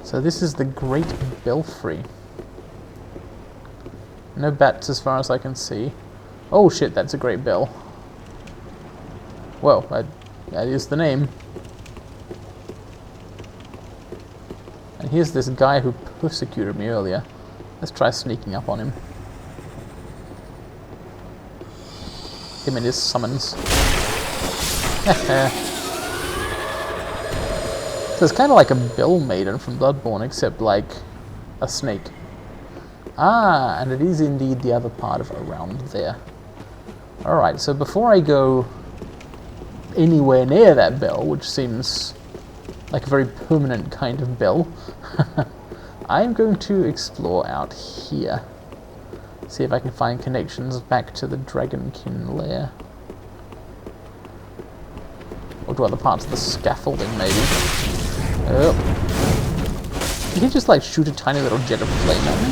So this is the Great Belfry. No bats as far as I can see. Oh shit, that's a great bell. Well, that is the name. And here's this guy who persecuted me earlier. Let's try sneaking up on him. Him and his summons. So it's kind of like a Bell Maiden from Bloodborne, except like a snake. Ah, and it is indeed the other part of around there. Alright, so before I go anywhere near that bell, which seems like a very permanent kind of bell, I'm going to explore out here. See if I can find connections back to the Dragonkin lair. Or to other parts of the scaffolding, maybe. Oh. Did he just like shoot a tiny little jet of flame at me?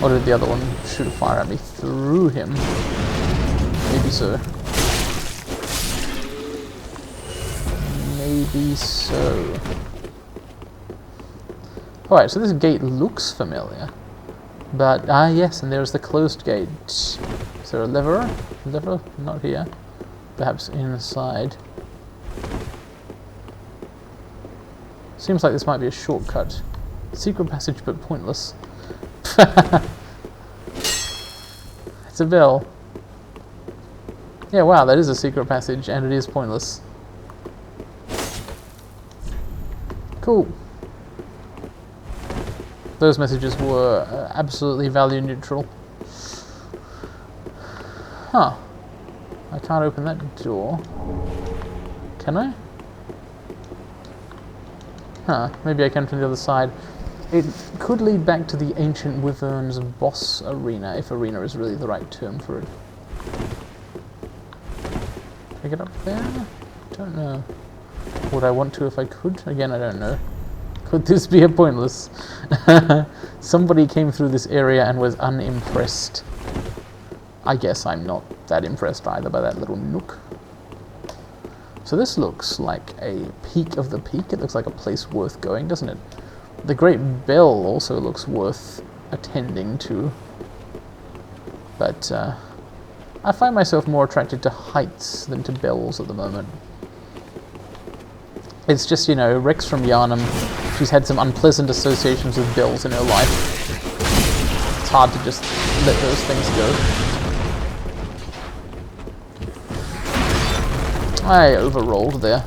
Or did the other one shoot a fire at me through him? Maybe so. Maybe so. Alright, so this gate looks familiar. But, yes, and there's the closed gate. Is there a lever? Lever? Not here. Perhaps inside. Seems like this might be a shortcut. Secret passage, but pointless. It's a bell. Yeah, wow, that is a secret passage, and it is pointless. Cool. Those messages were absolutely value neutral. Huh. I can't open that door. Can I? Huh, maybe I can from the other side. It could lead back to the ancient Wyvern's boss arena, if arena is really the right term for it. Can I get up there? Don't know. Would I want to if I could? Again, I don't know. Could this be a pointless? Somebody came through this area and was unimpressed. I guess I'm not that impressed either by that little nook. So this looks like a peak of the peak. It looks like a place worth going, doesn't it? The Great Bell also looks worth attending to. But I find myself more attracted to heights than to bells at the moment. It's just, you know, Rex from Yharnam, she's had some unpleasant associations with bells in her life. It's hard to just let those things go. I overrolled there.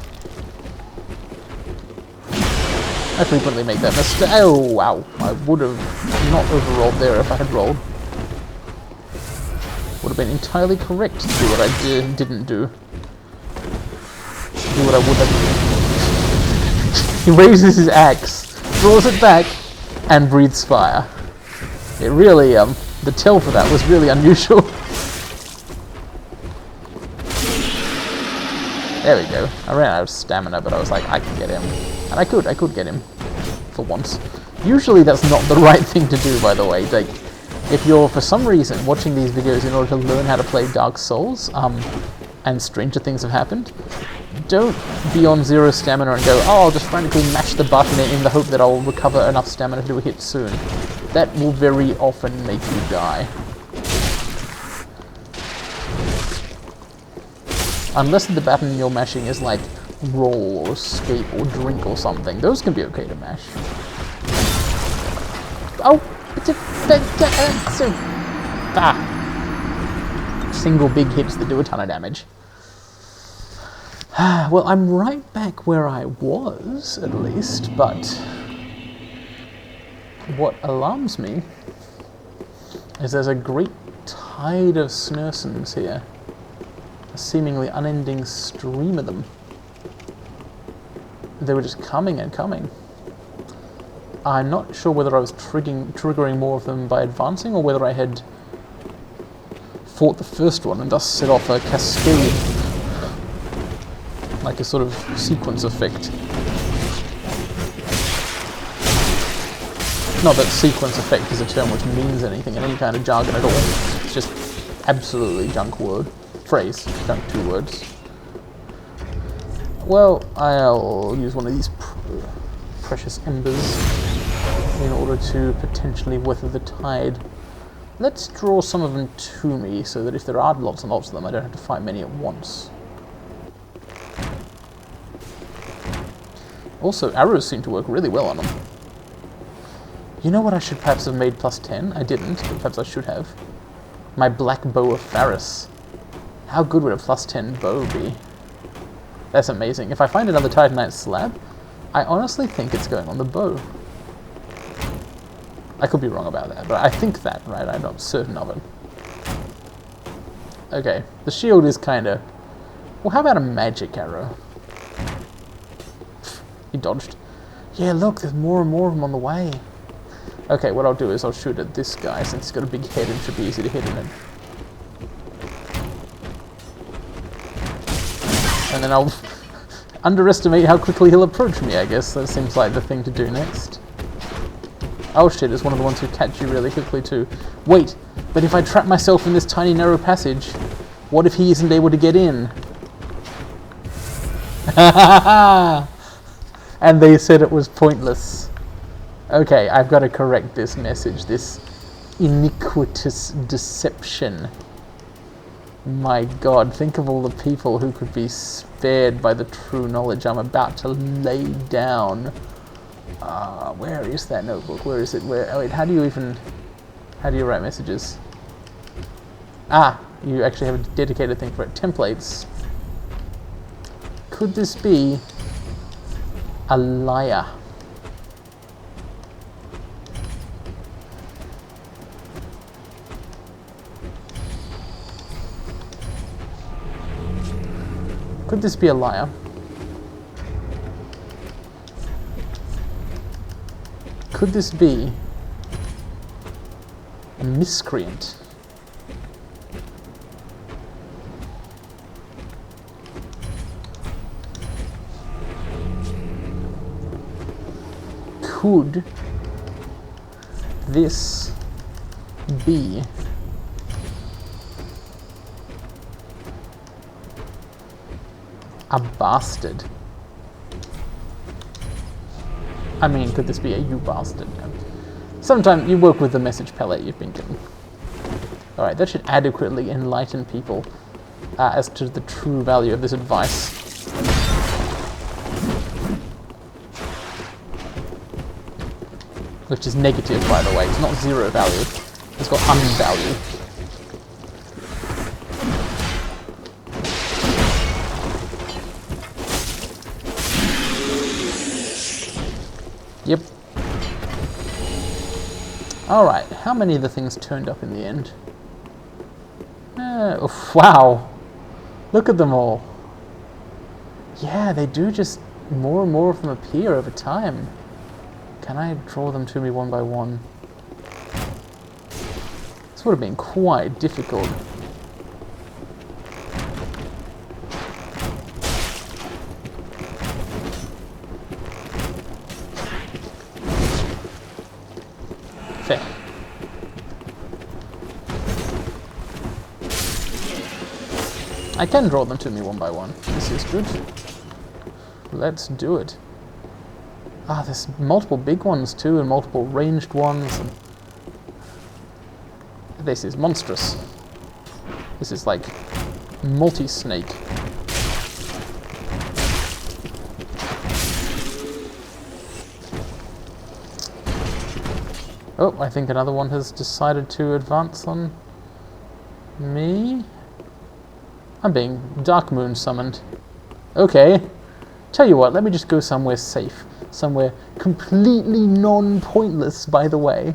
I frequently make that mistake. Oh, wow. I would have not overrolled there if I had rolled. Would have been entirely correct to do what I didn't do. Do what I would have done. He raises his axe, throws it back, and breathes fire. It really, the tell for that was really unusual. There we go. I ran out of stamina, but I was like, I can get him. And I could get him. For once. Usually that's not the right thing to do, by the way. Like, if you're, for some reason, watching these videos in order to learn how to play Dark Souls, and stranger things have happened, don't be on 0 stamina and go, oh, I'll just frantically mash the button in the hope that I'll recover enough stamina to do a hit soon. That will very often make you die. Unless the button you're mashing is like roll or escape or drink or something. Those can be okay to mash. Oh! Single big hits that do a ton of damage. Well, I'm right back where I was, at least, but what alarms me is there's a great tide of Snersons here. A seemingly unending stream of them. They were just coming and coming. I'm not sure whether I was triggering more of them by advancing, or whether I had fought the first one and thus set off a cascade. Like a sort of sequence effect. Not that sequence effect is a term which means anything in any kind of jargon at all. It's just absolutely junk word. Phrase, junk 2 words. Well, I'll use one of these precious embers in order to potentially weather the tide. Let's draw some of them to me so that if there are lots and lots of them, I don't have to fight many at once. Also, arrows seem to work really well on them. You know what I should perhaps have made plus 10? I didn't, but perhaps I should have. My black bow of Faris. How good would a plus 10 bow be? That's amazing. If I find another Titanite slab, I honestly think it's going on the bow. I could be wrong about that, but I think that, right? I'm not certain of it. Okay, the shield is kind of... Well, how about a magic arrow? He dodged. Yeah, look, there's more and more of them on the way. Okay, what I'll do is I'll shoot at this guy, since he's got a big head and should be easy to hit in it. And then I'll underestimate how quickly he'll approach me, I guess. That seems like the thing to do next. Oh shit, it's one of the ones who catch you really quickly too. Wait, but if I trap myself in this tiny narrow passage, what if he isn't able to get in? And they said it was pointless. Okay, I've got to correct this message, this iniquitous deception. My god, think of all the people who could be spared by the true knowledge I'm about to lay down. Where is that notebook? Where is it? Where? Oh wait, how do you write messages? Ah, you actually have a dedicated thing for it. Templates. Could this be a liar? Could this be a liar? Could this be a miscreant? Could this be a bastard? I mean, could this be a you bastard? Sometimes you work with the message palette you've been given. Alright, that should adequately enlighten people as to the true value of this advice. Which is negative, by the way. It's not zero value. It's got unvalue. Yep. Alright, how many of the things turned up in the end? Wow! Look at them all. Yeah, they do just... more and more of them appear over time. Can I draw them to me one by one? This would have been quite difficult. Fair. I can draw them to me one by one. This is good. Let's do it. Ah, there's multiple big ones too, and multiple ranged ones. And this is monstrous. This is like multi-snake. Oh, I think another one has decided to advance on me. I'm being Dark Moon summoned. Okay. Tell you what, let me just go somewhere safe. Somewhere completely non-pointless, by the way.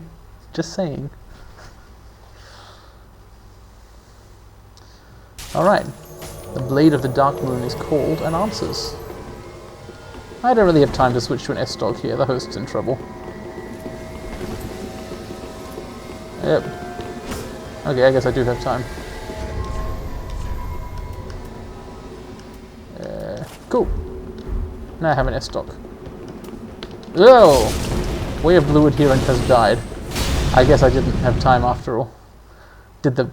Just saying. Alright. The Blade of the Dark Moon is called and answers. I don't really have time to switch to an S-Dog here. The host's in trouble. Yep. Okay, I guess I do have time. Cool. Now I have an S-Stock. Oh! Way of Blue Adherent has died. I guess I didn't have time after all. Did the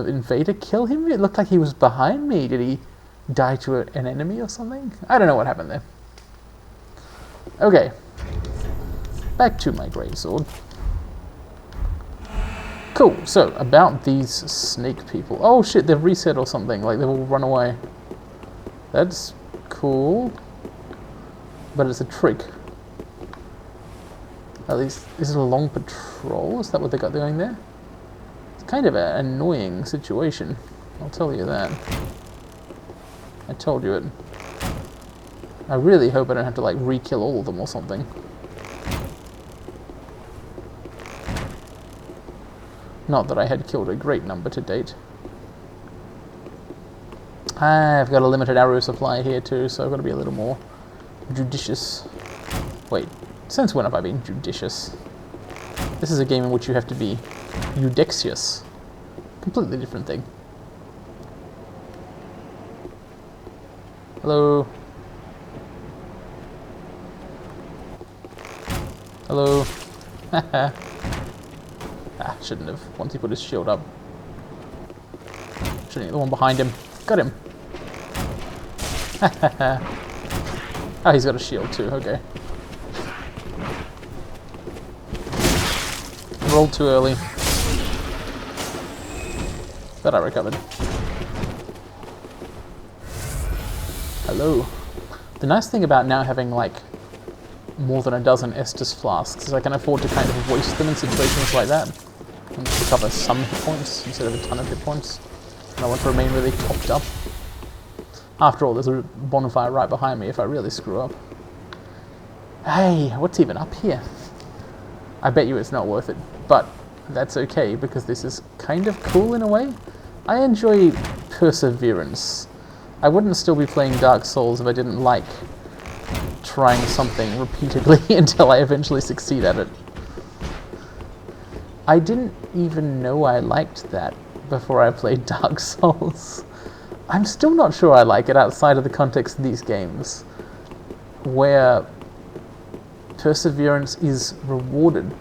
invader kill him? It looked like he was behind me. Did he die to an enemy or something? I don't know what happened there. Okay. Back to my greatsword. Cool, so, about these snake people. Oh shit, they've reset or something, like they've all run away. That's cool. But it's a trick. At least, is it a long patrol? Is that what they got going there? It's kind of an annoying situation, I'll tell you that. I told you it. I really hope I don't have to like re-kill all of them or something. Not that I had killed a great number to date. I've got a limited arrow supply here too, so I've got to be a little more judicious. Wait, since when have I been judicious? This is a game in which you have to be eudexious. Completely different thing. Hello? Hello? Haha. Ah, shouldn't have, once he put his shield up. Shooting at the one behind him. Got him! Oh, he's got a shield too, okay. Rolled too early. But I recovered. Hello. The nice thing about now having like more than a dozen Estus flasks is I can afford to kind of waste them in situations like that. And recover some hit points instead of a ton of hit points. And I want to remain really topped up. After all, there's a bonfire right behind me if I really screw up. Hey, what's even up here? I bet you it's not worth it, but that's okay because this is kind of cool in a way. I enjoy perseverance. I wouldn't still be playing Dark Souls if I didn't like trying something repeatedly until I eventually succeed at it. I didn't even know I liked that before I played Dark Souls. I'm still not sure I like it outside of the context of these games, where perseverance is rewarded.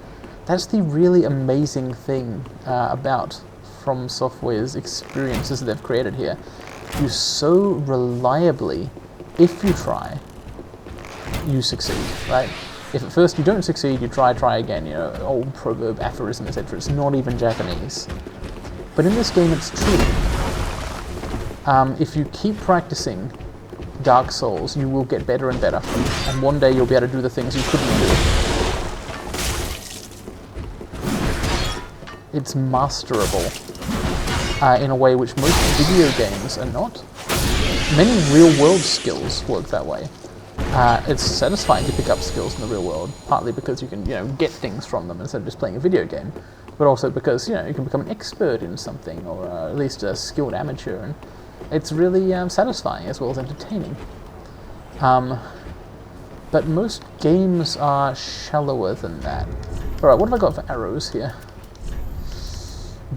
That's the really amazing thing about From Software's experiences that they've created here. You so reliably, if you try, you succeed, right? If at first you don't succeed, you try again, you know, old proverb, aphorism, etc. It's not even Japanese. But in this game, it's true. If you keep practicing Dark Souls, you will get better and better. And one day you'll be able to do the things you couldn't do. It's masterable in a way which most video games are not. Many real-world skills work that way. It's satisfying to pick up skills in the real world, partly because you can, you know, get things from them instead of just playing a video game, but also because, you know, you can become an expert in something, or at least a skilled amateur, and it's really satisfying as well as entertaining. But most games are shallower than that. Alright, what have I got for arrows here?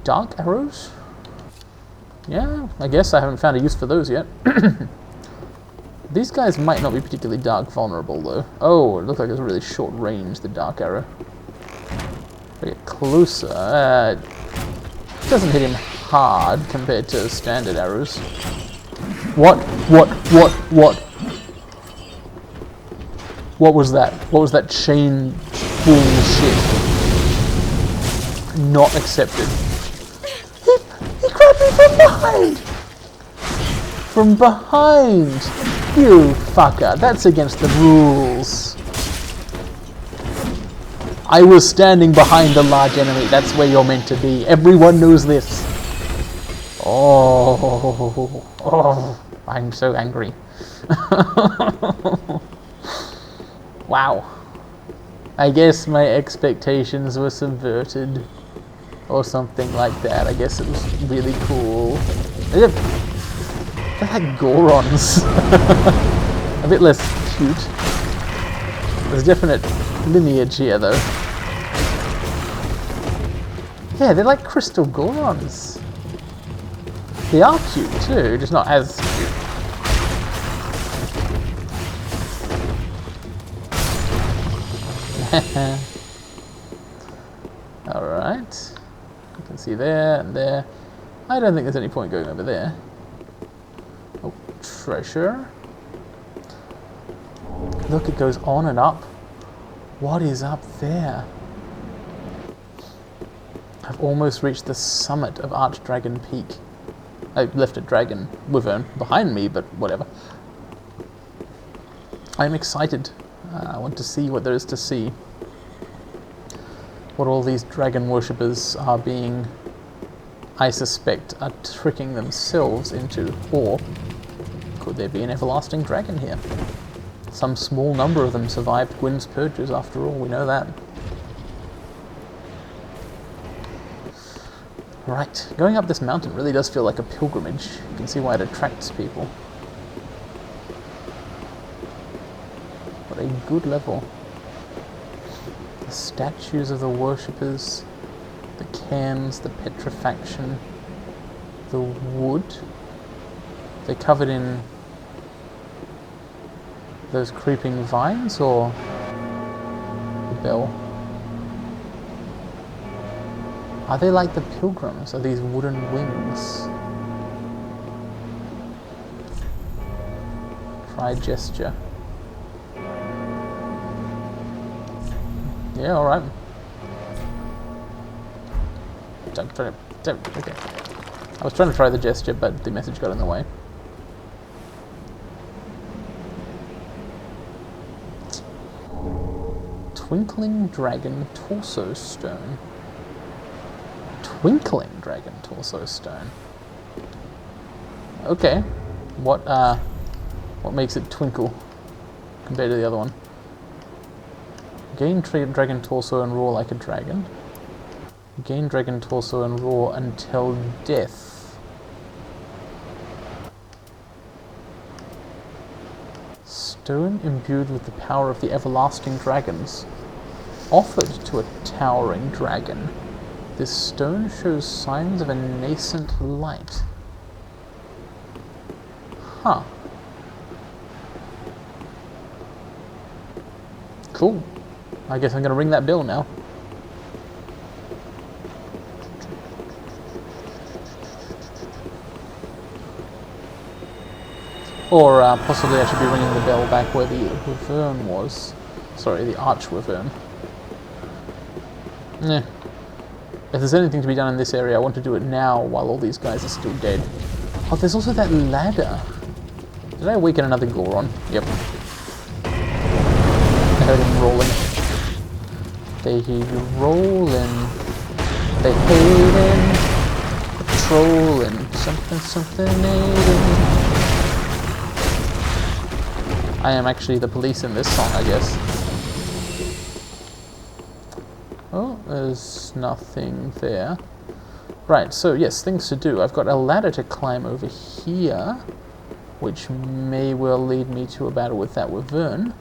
Dark arrows? Yeah, I guess I haven't found a use for those yet. These guys might not be particularly dark vulnerable, though. Oh, it looks like it's really short range, the dark arrow. If I get closer, it doesn't hit him hard compared to standard arrows. What? What was that? What was that chain bullshit? Not accepted. He grabbed me from behind! From behind! You fucker, that's against the rules. I was standing behind the large enemy, that's where you're meant to be. Everyone knows this. Oh, I'm so angry. Wow. I guess my expectations were subverted. Or something like that. I guess it was really cool. They're like Gorons. A bit less cute. There's definite lineage here, though. Yeah, they're like crystal Gorons. They are cute, too, just not as cute. Alright. You can see there and there. I don't think there's any point going over there. Oh, treasure. look, it goes on and up. What is up there? I've almost reached the summit of Archdragon Peak. I left a dragon wyvern behind me, but whatever. I'm excited. I want to see what there is to see. What all these dragon worshippers are being, I suspect, are tricking themselves into. Or could there be an everlasting dragon here? Some small number of them survived Gwyn's purges, after all, we know that. Right, going up this mountain really does feel like a pilgrimage. You can see why it attracts people. What a good level. The statues of the worshippers, the cairns, the petrifaction, the wood. They're covered in those creeping vines, or the bell? Are they like the pilgrims? Are these wooden wings? Try gesture. Yeah, alright. Okay. I was trying to try the gesture, but the message got in the way. Twinkling Dragon Torso Stone. Twinkling Dragon Torso Stone. Okay. What makes it twinkle compared to the other one? Gain Dragon Torso and roar like a dragon. Gain Dragon Torso and roar until death. Stone imbued with the power of the everlasting dragons. Offered to a towering dragon. This stone shows signs of a nascent light. Huh. Cool. I guess I'm gonna ring that bell now. Or possibly I should be ringing the bell back where the wyvern was. Sorry, the arch wyvern. Eh. If there's anything to be done in this area, I want to do it now while all these guys are still dead. Oh, there's also that ladder. Did I awaken another Goron? Yep. I heard him rolling. They hear you rolling. They hating. Patrolling. Something hating. I am actually the police in this song, I guess. Oh, there's nothing there. Right, so yes, things to do. I've got a ladder to climb over here, which may well lead me to a battle with that wyvern.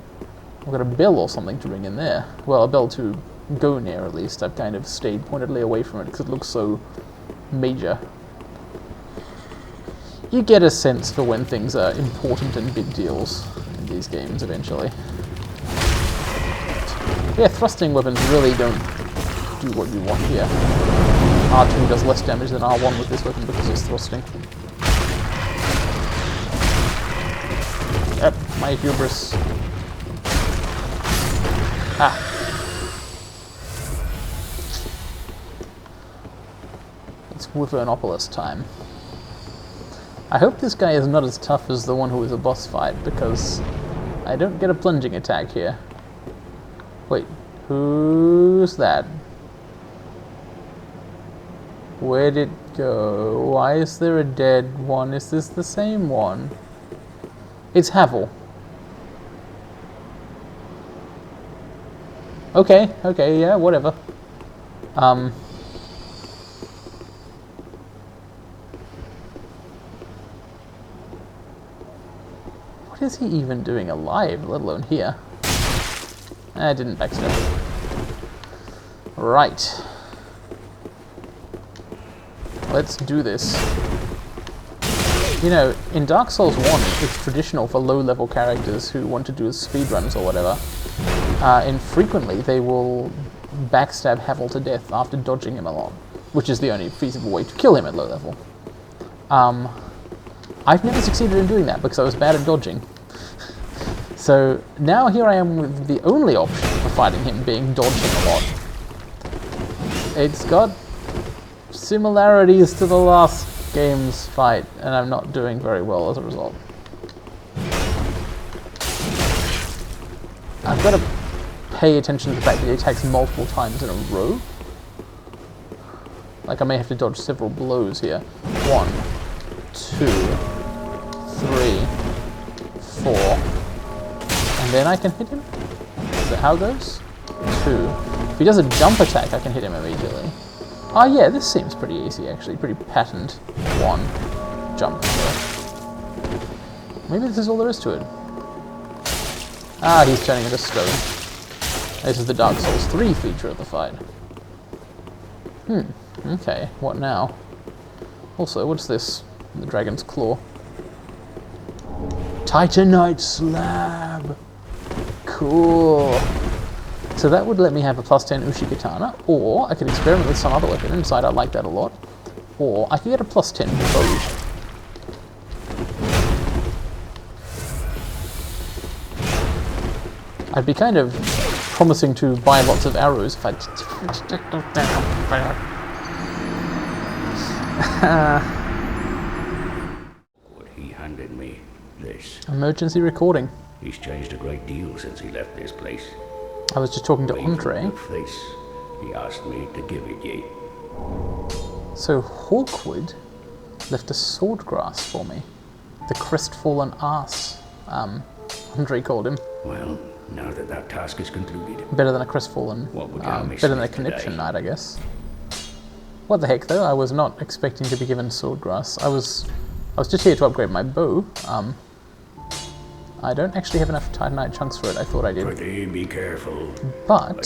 I've got a bell or something to ring in there. Well, a bell to go near, at least. I've kind of stayed pointedly away from it because it looks so major. You get a sense for when things are important and big deals in these games eventually. Yeah, thrusting weapons really don't do what you want here. R2 does less damage than R1 with this weapon because it's thrusting. Yep, my hubris. Ah. It's Wyvernopolis time. I hope this guy is not as tough as the one who was a boss fight, because I don't get a plunging attack here. Wait, who's that? Where'd it go? Why is there a dead one? Is this the same one? It's Havel. Okay, yeah, whatever. What is he even doing alive, let alone here? I didn't backstab. Right. Let's do this. You know, in Dark Souls 1, it's traditional for low-level characters who want to do speedruns or whatever. Infrequently, they will backstab Havel to death after dodging him a lot, which is the only feasible way to kill him at low level. I've never succeeded in doing that because I was bad at dodging. So now here I am with the only option for fighting him being dodging a lot. It's got similarities to the last game's fight, and I'm not doing very well as a result. I've got to pay attention to the fact that he attacks multiple times in a row. Like I may have to dodge several blows here. 1, 2, 3, 4. And then I can hit him? Is that how it goes? 2. If he does a jump attack, I can hit him immediately. Oh yeah, this seems pretty easy actually, pretty patterned. 1. Jump. Maybe this is all there is to it. Ah, he's turning into stone. This is the Dark Souls 3 feature of the fight. Okay, what now? Also, what's this? The Dragon's Claw. Titanite Slab! Cool! So that would let me have a plus 10 Ushikatana, or I could experiment with some other weapon and decide I like that a lot. Or I could get a plus 10 bow. I'd be kind of promising to buy lots of arrows if I... What he handed me, this. Emergency recording. He's changed a great deal since he left this place. I was just talking to Away from Andre. your face. He asked me to give it ye. So Hawkwood left a swordgrass for me. The crestfallen ass, Andre called him. Well, now that that task is concluded, Better than a crestfallen, What would you better than a today? conniption knight, I guess. What the heck, though? I was not expecting to be given swordgrass. I was just here to upgrade my bow. I don't actually have enough Titanite chunks for it. I thought I did. pretty be careful. But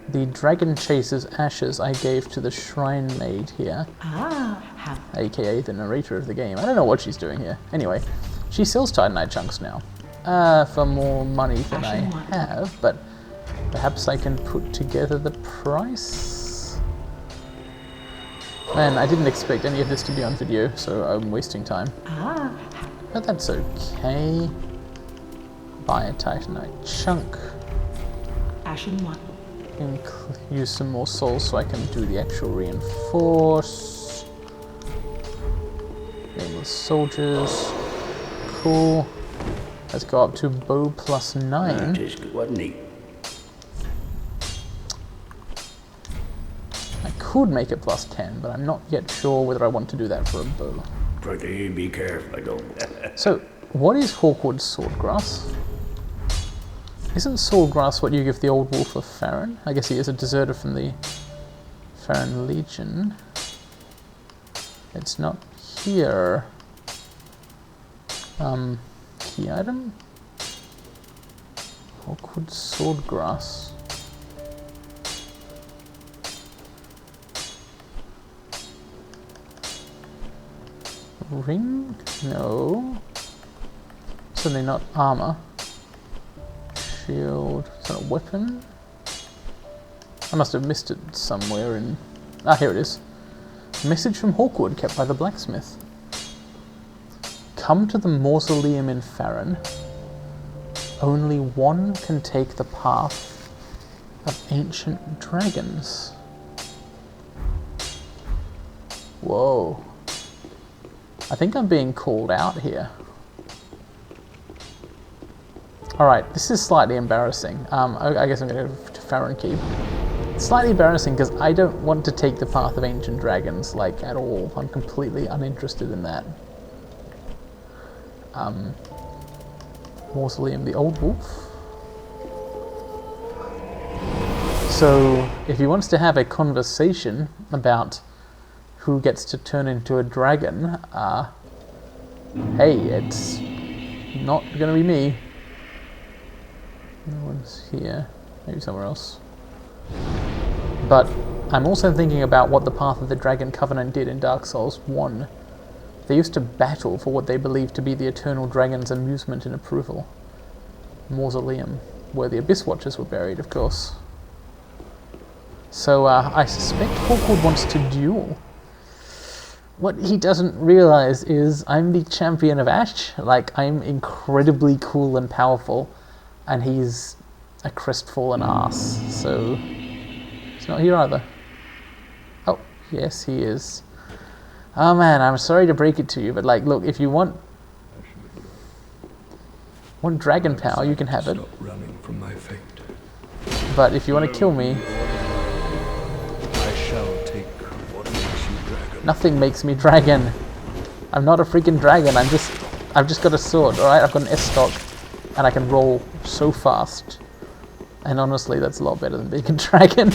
the Dragon Chaser's ashes I gave to the Shrine Maid here, aka the narrator of the game. I don't know what she's doing here. Anyway, she sells Titanite chunks now for more money than I have, but perhaps I can put together the price? Man, I didn't expect any of this to be on video, so I'm wasting time. But that's okay. Buy a Titanite chunk. Ashen one. Use some more souls so I can do the actual reinforce. Nameless soldiers. Cool. Let's go up to bow plus 9. That is good, wasn't he? I could make it plus 10, but I'm not yet sure whether I want to do that for a bow. Pretty be careful, I don't. So, what is Hawkwood's swordgrass? Isn't swordgrass what you give the old wolf of Farron? I guess he is a deserter from the Farron Legion. It's not here. Key item? Hawkwood swordgrass. Ring? No. Certainly not armor. Shield. Is that a weapon? I must have missed it somewhere in... Ah, here it is. Message from Hawkwood kept by the blacksmith. Come to the mausoleum in Farron. Only one can take the path of ancient dragons. Whoa. I think I'm being called out here. Alright, this is slightly embarrassing. I guess I'm going to go to Farron Keep. It's slightly embarrassing because I don't want to take the path of ancient dragons, like, at all. I'm completely uninterested in that. Mausoleum, the Old Wolf. So, if he wants to have a conversation about who gets to turn into a dragon, hey, it's not gonna be me. No one's here. Maybe somewhere else. But I'm also thinking about what the Path of the Dragon Covenant did in Dark Souls 1. They used to battle for what they believed to be the Eternal Dragon's amusement and approval. Mausoleum, where the Abyss Watchers were buried, of course. So I suspect Hawkwood wants to duel. what he doesn't realize is I'm the champion of Ash. Like, I'm incredibly cool and powerful, and he's a crestfallen ass, so he's not here either. Oh, yes, he is. Oh man, I'm sorry to break it to you, but like, look, if you want dragon power, you can have it. Stop running from my fate. But if you want to kill me, I shall take what makes you dragon. nothing makes me dragon. I'm not a freaking dragon. I've just got a sword. All right, I've got an S-stock, and I can roll so fast. And honestly, that's a lot better than being a dragon.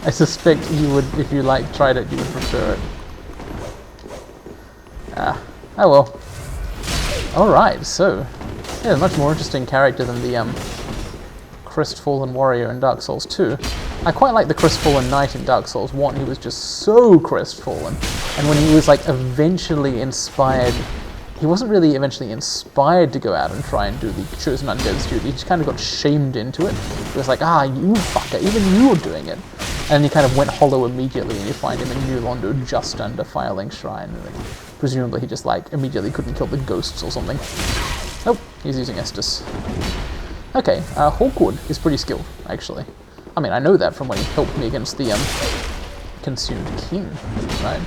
I suspect you would, if you like tried it, you would prefer it. Ah, oh well. All right, so yeah, a much more interesting character than the crestfallen warrior in Dark Souls 2. I quite like the crestfallen knight in Dark Souls 1. He was just so crestfallen, and when he was like eventually inspired, he wasn't really eventually inspired to go out and try and do the Chosen Undead's duty. He just kind of got shamed into it. He was like, ah, you fucker, even you were doing it. And he kind of went hollow immediately, and you find him in New Londo just under Firelink Shrine. And then presumably he just like immediately couldn't kill the ghosts or something. Nope, he's using Estus. Okay, Hawkwood is pretty skilled, actually. I mean, I know that from when he helped me against the Consumed King, right?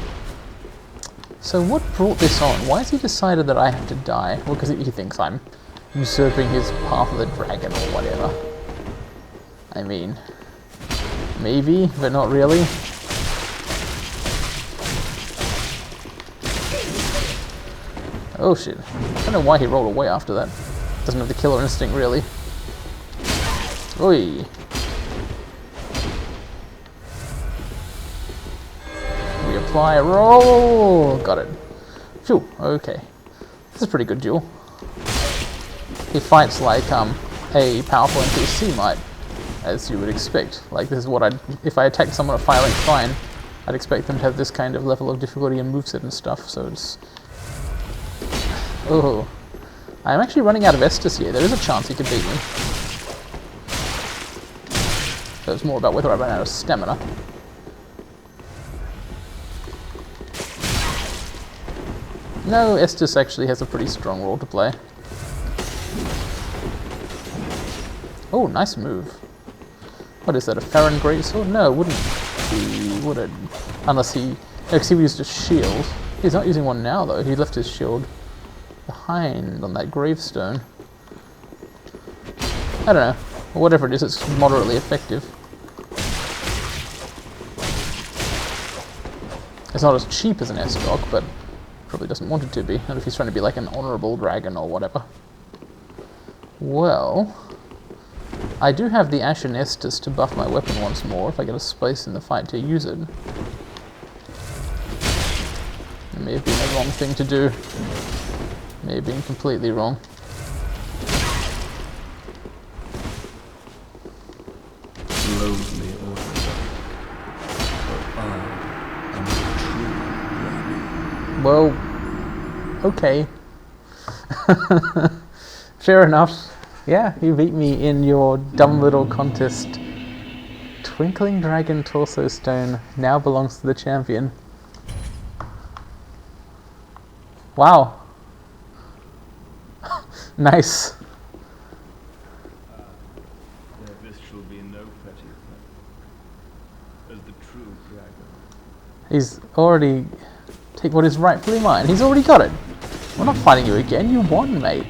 So what brought this on? Why has he decided that I have to die? Well, because he thinks I'm usurping his Path of the Dragon or whatever. I mean, maybe, but not really. Oh shit. I don't know why he rolled away after that. Doesn't have the killer instinct, really. Oi. Reapply a roll! Got it. Phew, okay. This is a pretty good duel. He fights like a powerful NPC might, as you would expect. Like, this is what I'd... If I attacked someone at Firelink Shrine, I'd expect them to have this kind of level of difficulty and moveset and stuff, so it's... Oh. I'm actually running out of Estus here. There is a chance he could beat me. So it's more about whether I run out of stamina. No, Estus actually has a pretty strong role to play. Oh, nice move. What is that, a Farron Greatsword? No, it wouldn't be, would it? Unless he... because he used a shield. He's not using one now, though. He left his shield behind on that gravestone. I don't know. Whatever it is, it's moderately effective. It's not as cheap as an S-stock, but probably doesn't want it to be. Not if he's trying to be like an honourable dragon or whatever. Well, I do have the Ashen Estus to buff my weapon once more if I get a space in the fight to use it. It may have been a wrong thing to do. May have been completely wrong. Slowly orthodox, for I am the true dragon. Well, okay. Fair enough. Yeah, you beat me in your dumb little contest. Twinkling Dragon Torso Stone now belongs to the champion. Wow. Nice. This shall be no petty thing. As the true dragon. He's already... Take what is rightfully mine. He's already got it. We're not fighting you again. You won, mate.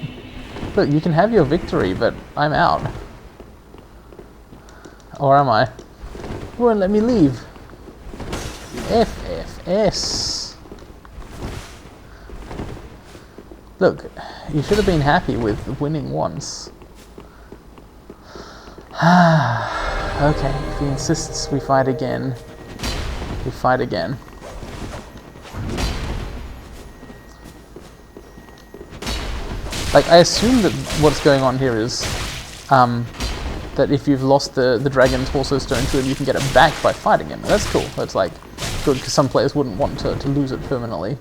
Look, you can have your victory, but I'm out. Or am I? You won't let me leave. FFS. Look, you should have been happy with winning once. Okay, if he insists we fight again, we fight again. Like, I assume that what's going on here is that if you've lost the Dragon's Torso Stone to him, you can get it back by fighting him. That's cool. That's like good, because some players wouldn't want to lose it permanently.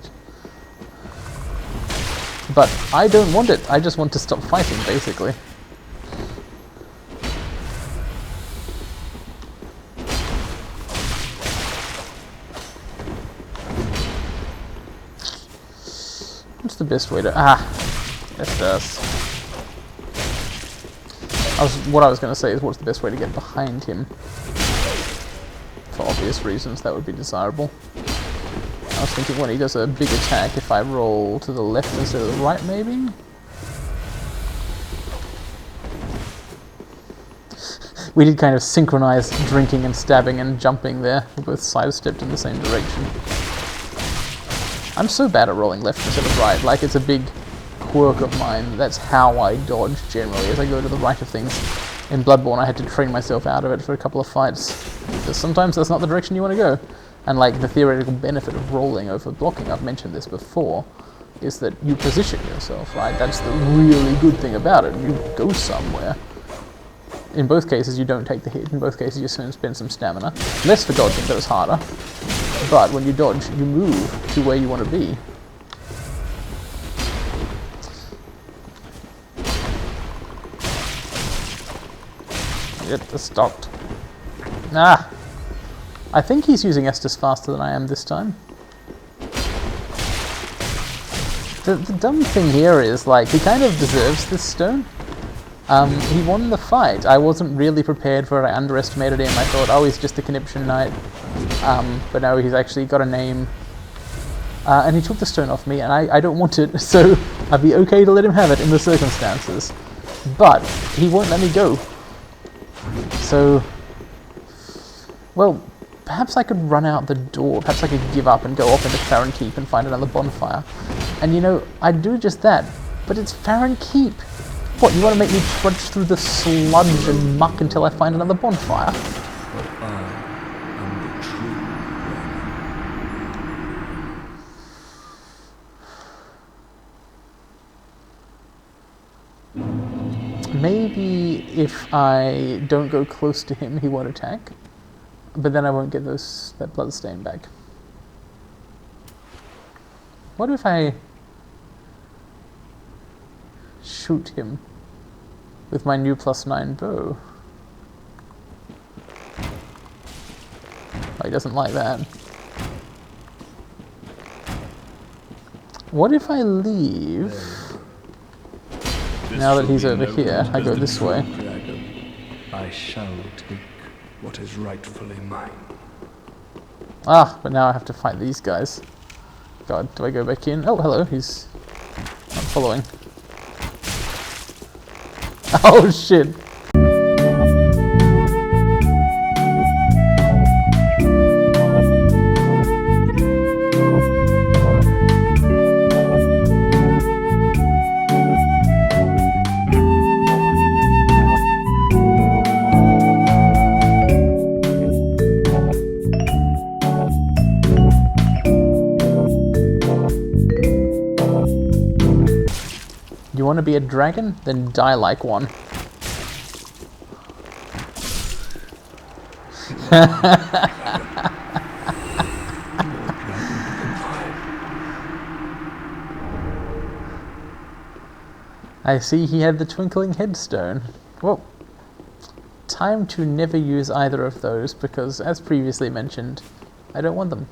But I don't want it. I just want to stop fighting, basically. the best way to... Ah! Left us. What I was going to say is what's the best way to get behind him? For obvious reasons, that would be desirable. I was thinking when he does a big attack, if I roll to the left instead of the right, maybe? We did kind of synchronize drinking and stabbing and jumping there. We both sidestepped in the same direction. I'm so bad at rolling left instead of right. Like, it's a big quirk of mine. That's how I dodge generally, as I go to the right of things. In Bloodborne, I had to train myself out of it for a couple of fights. Because sometimes that's not the direction you want to go. And like, the theoretical benefit of rolling over blocking, I've mentioned this before, is that you position yourself, right? That's the really good thing about it. You go somewhere. In both cases, you don't take the hit. In both cases, you spend some stamina. Less for dodging, but it's harder. But when you dodge, you move to where you want to be. Yep, that's stopped. Ah! I think he's using Estus faster than I am this time. The dumb thing here is, like, he kind of deserves this stone. He won the fight. I wasn't really prepared for it. I underestimated him. I thought, oh, he's just a conniption knight. But no, he's actually got a name. And he took the stone off me, and I don't want it, so I'd be okay to let him have it in the circumstances. But he won't let me go. So, well, perhaps I could run out the door. Perhaps I could give up and go off into Farron Keep and find another bonfire. And you know, I'd do just that. But it's Farron Keep. What, you want to make me trudge through the sludge and muck until I find another bonfire? But I am the true Ronin. Maybe if I don't go close to him, he won't attack. But then I won't get that bloodstain back. What if I shoot him with my new +9 bow? Oh, he doesn't like that. What if I leave? Now that he's over here, I go this way. Dragon, I shall take what is rightfully mine. Ah, but now I have to fight these guys. God, do I go back in? Oh, hello, he's not following. Oh, shit. You want to be a dragon? Then die like one. I see he had the twinkling headstone. Well, time to never use either of those because, as previously mentioned, I don't want them.